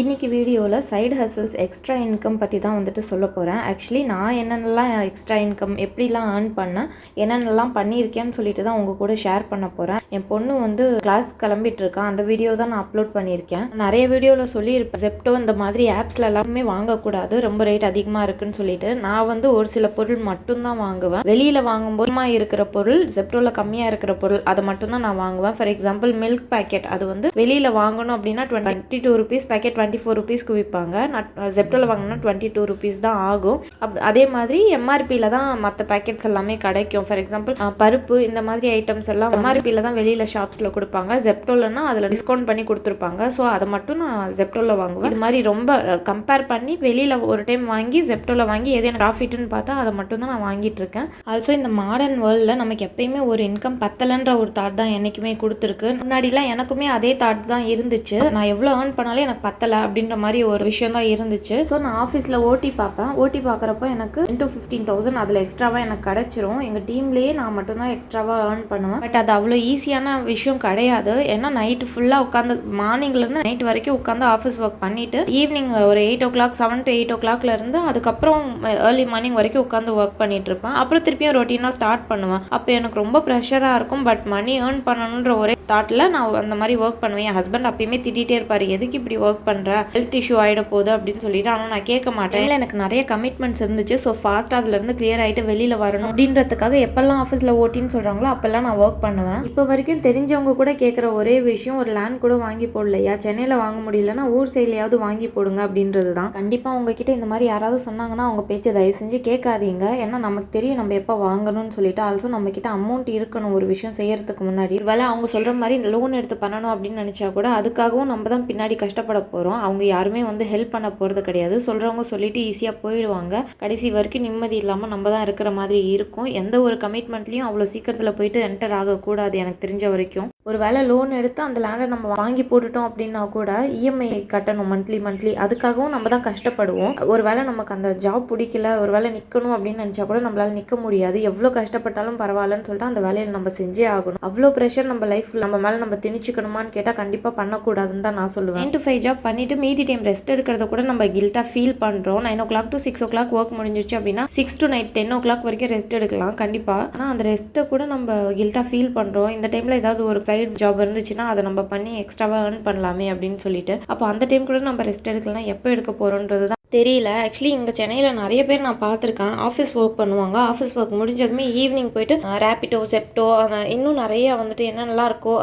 இன்றைக்கி வீடியோவில் side ஹசல்ஸ் extra income பற்றி தான் வந்துட்டு சொல்ல போகிறேன். ஆக்சுவலி நான் என்னென்னலாம் எக்ஸ்ட்ரா இன்கம் எப்படிலாம் ஏர்ன் பண்ணேன், என்னென்னலாம் பண்ணியிருக்கேன்னு சொல்லிட்டு தான் உங்கள் கூட ஷேர் பண்ண போகிறேன். என் பொண்ணு வந்து கிளாஸ் கிளம்பிட்டு இருக்கான், அந்த வீடியோ தான் நான் அப்லோட் பண்ணியிருக்கேன். நிறைய வீடியோவில் சொல்லியிருப்பேன் ஜெப்டோ இந்த மாதிரி ஆப்ஸில் எல்லாமே வாங்கக்கூடாது, ரொம்ப ரேட் அதிகமாக இருக்குன்னு சொல்லிட்டு. நான் வந்து ஒரு சில பொருள் மட்டும்தான் வாங்குவேன். வெளியில் வாங்கும்போது இருக்கிற பொருள், ஜெப்டோவில் கம்மியாக இருக்கிற பொருள் அதை மட்டும்தான் நான் வாங்குவேன். ஃபார் எக்ஸாம்பிள் மில்க் பேக்கெட், அது வந்து வெளியில் வாங்கணும் அப்படின்னா 22 ருபீஸ் பேக்கெட் 24 ருபீஸ்க்கு விற்பாங்க. ஜெப்டோவில் வாங்கினா 22 ருபீஸ் தான் ஆகும். அதே மாதிரி எம்ஆர்பியில் தான் மற்ற பேக்கெட்ஸ் எல்லாமே கிடைக்கும். ஃபார் எக்ஸாம்பிள் பருப்பு இந்த மாதிரி ஐட்டம்ஸ் எல்லாம் எம்ஆர்பியில் தான் வெளியில் ஷாப்ஸில் கொடுப்பாங்க. ஜெப்டோலன்னா அதில் டிஸ்கவுண்ட் பண்ணி கொடுத்துருப்பாங்க. ஸோ அதை மட்டும் நான் ஜெப்டோவில் வாங்குவேன். இது மாதிரி ரொம்ப கம்பேர் பண்ணி வெளியில் ஒரு டைம் வாங்கி ஜெப்டோவில் வாங்கி எது எனக்கு ப்ராஃபிட்னு பார்த்தா அதை மட்டும் தான் நான் வாங்கிட்டு இருக்கேன். ஆல்சோ இந்த மாடர்ன் வேர்ல்டில் நமக்கு எப்பயுமே ஒரு இன்கம் பத்தலைன்ற ஒரு தாட் தான் என்றைக்குமே கொடுத்துருக்கு. முன்னாடிலாம் எனக்குமே அதே தாட் தான் இருந்துச்சு. நான் எவ்வளோ ஏர்ன் பண்ணாலும் எனக்கு பத்தலை அப்படின்ற மாதிரி ஒரு விஷயம் தான் இருந்துச்சு. ஸோ நான் ஆஃபீஸில் ஓட்டி பார்ப்பேன். ஓட்டி பார்க்குறப்போ எனக்கு 10,000-15,000 அதில் எக்ஸ்ட்ராவாக எனக்கு கிடச்சிரும். எங்கள் டீம்லேயே நான் மட்டும்தான் எக்ஸ்ட்ராவாக ஏர்ன் பண்ணுவேன். பட் அது அவ்வளோ ஈஸியான விஷயம் கிடையாது. ஏன்னா நைட்டு ஃபுல்லாக உட்காந்து மார்னிங்லேருந்து நைட் வரைக்கும் உட்காந்து ஆஃபீஸ் ஒர்க் பண்ணிவிட்டு ஈவினிங் ஒரு 8 o'clock 7 to 8 o'clockலேருந்து அதுக்கப்புறம் ஏர்லி மார்னிங் வரைக்கும் உட்காந்து ஒர்க் பண்ணிட்டு இருப்பேன். அப்புறம் திருப்பியும் ரொட்டீனாக ஸ்டார்ட் பண்ணுவேன். அப்போ எனக்கு ரொம்ப ப்ரெஷராக இருக்கும். பட் மணி ஏர்ன் பண்ணணுன்ற ஒரே தாட்டில் நான் அந்த மாதிரி ஒர்க் பண்ணுவேன். என் ஹஸ்பண்ட் அப்பயுமே திட்டிகிட்டே இருப்பார், எதுக்கு இப்படி ஒர்க் பண்ணுற, ஹெல்த் இஷ்யூ ஆகிட போகுது அப்படின்னு சொல்லிட்டு. ஆனால் நான் கேட்க மாட்டேன். இல்லை, எனக்கு நிறைய கமிட்மெண்ட்ஸ் இருந்துச்சு. ஸோ ஃபாஸ்ட்டாக அதுலேருந்து கிளியர் ஆகிட்டு வெளியில் வரணும் அப்படின்றதுக்காக எப்பெல்லாம் ஆஃபீஸில் ஓட்டின்னு சொல்கிறாங்களோ அப்போல்லாம் நான் ஒர்க் பண்ணுவேன். இப்போ வரைக்கும் தெரிஞ்சவங்க கூட கேட்குற ஒரே விஷயம், ஒரு லேண்ட் கூட வாங்கி போடலையா, சென்னையில் வாங்க முடியலன்னா ஊர் சைட்லையாவது வாங்கி போடுங்க அப்படின்றது தான். கண்டிப்பாக உங்ககிட்ட இந்த மாதிரி யாராவது சொன்னாங்கன்னா அவங்க பேச்சை தயவு செஞ்சு கேட்காதீங்க. ஏன்னா நமக்கு தெரியும் நம்ம எப்போ வாங்கணும்னு சொல்லிட்டு. ஆல்சோ நம்மக்கிட்ட அமௌண்ட் இருக்கணும் ஒரு விஷயம் செய்யறதுக்கு முன்னாடி. வேலை அவங்க சொல்கிற மாதிரி லோன் எடுத்து பண்ணணும் அப்படின்னு நினச்சா கூட அதுக்காகவும் நம்ம தான் பின்னாடி கஷ்டப்பட போகிறோம். அவங்க யாருமே வந்து ஹெல்ப் பண்ண போகிறது கிடையாது. சொல்கிறவங்க சொல்லிட்டு ஈஸியாக போயிடுவாங்க. கடைசி வரைக்கும் நிம்மதி இல்லாமல் நம்ம தான் இருக்கிற மாதிரி இருக்கும். எந்த ஒரு கமிட்மெண்ட்லையும் அவ்வளோ சீக்கிரத்தில் போயிட்டு என்டர் ஆகக்கூடாது எனக்கு தெரிஞ்ச வரைக்கும். ஒரு வேளை லோன் எடுத்து அந்த லேண்டை நம்ம வாங்கி போட்டுட்டோம் அப்படின்னா கூட இஎம்ஐ கட்டணும் மந்த்லி. அதுக்காகவும் நம்ம தான் கஷ்டப்படுவோம். ஒரு வேளை நமக்கு அந்த ஜாப் பிடிக்கல, ஒரு வேளை நிற்கணும் அப்படின்னு நினச்சா கூட நம்மளால் நிற்க முடியாது. எவ்வளோ கஷ்டப்பட்டாலும் பரவாயில்லன்னு சொல்லிட்டு அந்த வேலையை நம்ம செஞ்சே ஆகணும். அவ்வளோ ப்ரெஷர் நம்ம லைஃப் நம்ம மேலே நம்ம திணிச்சுக்கணுமான்னு கேட்டால் கண்டிப்பாக பண்ணக்கூடாதுன்னு தான் நான் சொல்லுவேன். 9 to 5 ஜாப் பண்ணிவிட்டு மீதி டைம் ரெஸ்ட் எடுக்கிறத கூட நம்ம கில்ட்டாக ஃபீல் பண்ணுறோம். 9 o'clock to 6 o'clock ஒர்க் முடிஞ்சிச்சு அப்படின்னா 6 to night 10 o'clock வரைக்கும் ரெஸ்ட் எடுக்கலாம் கண்டிப்பாக. ஆனால் அந்த ரெஸ்ட்டை கூட நம்ம கில்ட்டாக ஃபீல் பண்ணுறோம். இந்த டைமில் ஏதாவது ஒரு சைட் ஜாப் இருந்துச்சுன்னா அதை நம்ம பண்ணி எக்ஸ்ட்ராவாக ஏர்ன் பண்ணலாமே அப்படின்னு சொல்லிட்டு. அப்போ அந்த டைம் கூட நம்ம ரெஸ்ட் எடுக்கலாம். எப்போ எடுக்க போகிறோன்றது தான் தெரியல. ஆக்சுவலி இங்கே சென்னையில் நிறைய பேர் நான் பார்த்துருக்கேன். ஆஃபீஸ் ஒர்க் பண்ணுவாங்க. ஆஃபீஸ் ஒர்க் முடிஞ்சதுமே ஈவினிங் போயிட்டு ரேப்பிடோ, ஜெப்டோ, இன்னும் நிறைய வந்துட்டு என்னென்னலாம் இருக்கோ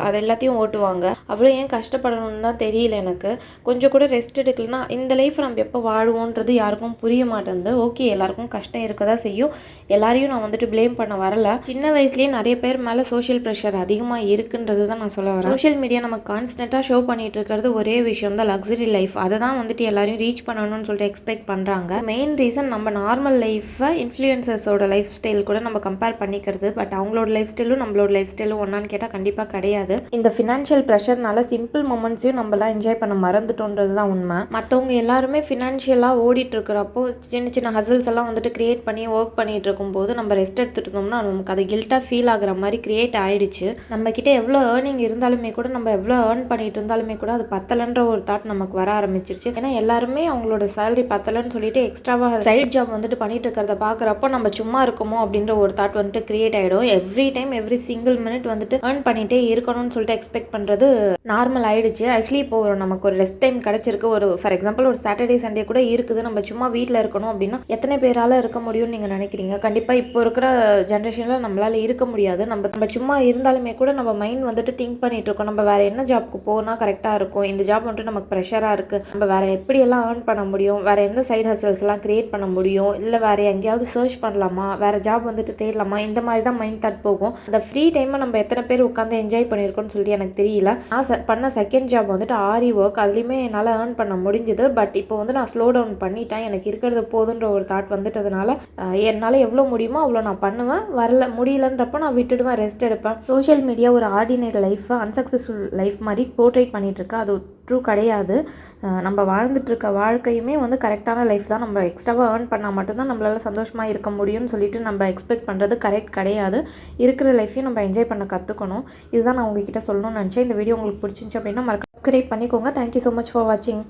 அது எல்லாத்தையும் ஓட்டுவாங்க. அவ்வளோ ஏன் கஷ்டப்படணும்னு தான் தெரியல எனக்கு. கொஞ்சம் கூட ரெஸ்ட் எடுக்கலன்னா இந்த லைஃப் நம்ம எப்போ வாழுவோன்றது யாருக்கும் புரிய மாட்டேங்குது. ஓகே, எல்லாருக்கும் கஷ்டம் இருக்க தான் செய்யும். எல்லாரையும் நான் வந்துட்டு ப்ளேம் பண்ண வரல. சின்ன வயசுலேயே நிறைய பேர் மேலே சோஷியல் ப்ரெஷர் அதிகமாக இருக்குன்றது தான் நான் சொல்ல வரேன். சோஷியல் மீடியா நமக்கு கான்ஸ்டன்ட்டாக ஷோ பண்ணிட்டு இருக்கிறது ஒரே விஷயம் தான், லக்ஸரி லைஃப். அதை தான் வந்துட்டு எல்லாரையும் ரீச் பண்ணணும்னு சொல்லிட்டு எக்ஸ்பெக்ட் பண்ணுறாங்க. மெயின் ரீசன் நம்ம நார்மல் லைஃப்பை இன்ஃப்ளூயன்சர்ஸோட லைஃப் ஸ்டைல் கூட நம்ம கம்பேர் பண்ணிக்கிறது. பட் அவங்களோட லைஃப் ஸ்டைலும் நம்மளோட லைஃப் ஸ்டைலும் ஒன்றான்னு கேட்டால் கண்டிப்பாக கிடையாது. இந்த ஃபினான்ஷியல் ப்ரெஷர்னால சிம்பிள் மூமெண்ட்ஸையும் நம்மளாம் என்ஜாய் பண்ண மறந்துட்டோன்றது தான் உண்மை. மற்றவங்க எல்லாருமே ஃபினான்ஷியலாக ஓடிட்டு இருக்கிறப்போ சின்ன சின்ன ஹசல்ஸ் எல்லாம் வந்துட்டு கிரியேட் பண்ணி ஒர்க் பண்ணிட்டு இருக்கும்போது நம்ம ரெஸ்ட் எடுத்துட்டு இருந்தோம்னா நமக்கு அது கில்ட்டாக ஃபீல் ஆகுற மாதிரி கிரியேட் ஆயிடுச்சு. நம்ம கிட்ட எவ்வளோ ஏர்னிங் இருந்தாலுமே கூட, நம்ம எவ்வளோ ஏர்ன் பண்ணிட்டு இருந்தாலுமே கூட அது பத்தலன்ற ஒரு தாட் நமக்கு வர ஆரம்பிச்சிருச்சு. ஏன்னா எல்லாருமே அவங்களோட சேலரி பத்தலன்னு சொல்லிட்டு எக்ஸ்ட்ராவாக சைட் ஜாப் வந்துட்டு பண்ணிட்டு இருக்கிறத பார்க்குறப்போ நம்ம சும்மா இருக்குமோ அப்படின்ற ஒரு தாட் வந்துட்டு கிரியேட் ஆகிடும். எவ்ரி சிங்கிள் மினிட் வந்துட்டு ஏர்ன் பண்ணிகிட்டே இருக்கணும்னு சொல்லிட்டு எக்ஸ்பெக்ட் பண்ணுறது நார்மல் ஆயிடுச்சு. ஆக்சுவலி இப்போ நமக்கு ஒரு ரெஸ்ட் டைம் கிடச்சிருக்கு. ஒரு ஃபார் எக்ஸாம்பிள் ஒரு சாட்டர்டே சண்டே கூட இருக்குது. நம்ம சும்மா வீட்டில் இருக்கணும் அப்படின்னா எத்தனை பேரால் இருக்க முடியும்னு நீங்கள் நினைக்கிறீங்க? கண்டிப்பாக இப்போ இருக்கிற ஜென்ரேஷனில் நம்மளால் இருக்க முடியாது. நம்ம சும்மா இருந்தாலுமே கூட நம்ம மைண்ட் வந்துட்டு திங்க் பண்ணிட்டு இருக்கோம், நம்ம வேறு என்ன ஜாப்க்கு போனால் கரெக்டாக இருக்கும், இந்த ஜாப் வந்துட்டு நமக்கு ப்ரெஷராக இருக்குது, நம்ம வேறு எப்படியெல்லாம் ஏர்ன் பண்ண முடியும், வேறு எந்த சைட் ஹசல்ஸ்லாம் கிரியேட் பண்ண முடியும், இல்லை வேறு எங்கேயாவது சர்ச் பண்ணலாமா, வேறு ஜாப் வந்துட்டு தேடலாமா, இந்த மாதிரி தான் மைண்ட் தாட் போகும். அந்த ஃப்ரீ டைமை நம்ம எத்தனை பேர் உட்காந்து என்ஜாய் பண்ணியிருக்கோம்னு சொல்லிட்டு எனக்கு தெரியல. நான் பண்ண செகண்ட் ஜாப் வந்துட்டு ஆரி ஒர்க். அதுலேயுமே என்னால் ஏர்ன் பண்ண முடிஞ்சுது. பட் இப்போ வந்து நான் ஸ்லோ டவுன் பண்ணிட்டேன். எனக்கு இருக்கிறது போதுன்ற ஒரு தாட் வந்துட்டதுனால என்னால் எவ்வளோ முடியுமோ அவ்வளோ நான் பண்ணுவேன். முடியலன்றப்போ நான் விட்டுடுவேன், ரெஸ்ட் எடுப்பேன். சோஷியல் மீடியா ஒரு ஆர்டினரி லைஃப்பை அன்சக்ஸஸ்ஃபுல் லைஃப் மாதிரி போர்ட்ரேட் பண்ணிட்டு இருக்கேன். அது ட்ரூ கிடையாது. நம்ம வாழ்ந்துட்டுருக்க வாழ்க்கையுமே வந்து கரெக்டான லைஃப் தான். நம்ம எக்ஸ்ட்ராவாக ஏர்ன் பண்ணால் மட்டும்தான் நம்மளால் சந்தோஷமாக இருக்க முடியும்னு சொல்லிட்டு நம்ம எக்ஸ்பெக்ட் பண்ணுறது கரெக்ட் கிடையாது. இருக்கிற லைஃப்பையும் நம்ம என்ஜாய் பண்ண கற்றுக்கணும். இதுதான் நான் உங்ககிட்ட சொல்லணும்னு நினச்சேன். இந்த வீடியோ உங்களுக்கு பிடிச்சிருந்துச்சு அப்படின்னா மறக்காம சப்ஸ்கிரைப் பண்ணிக்கோங்க. தேங்க்யூ ஸோ மச் ஃபார் வாட்சிங்.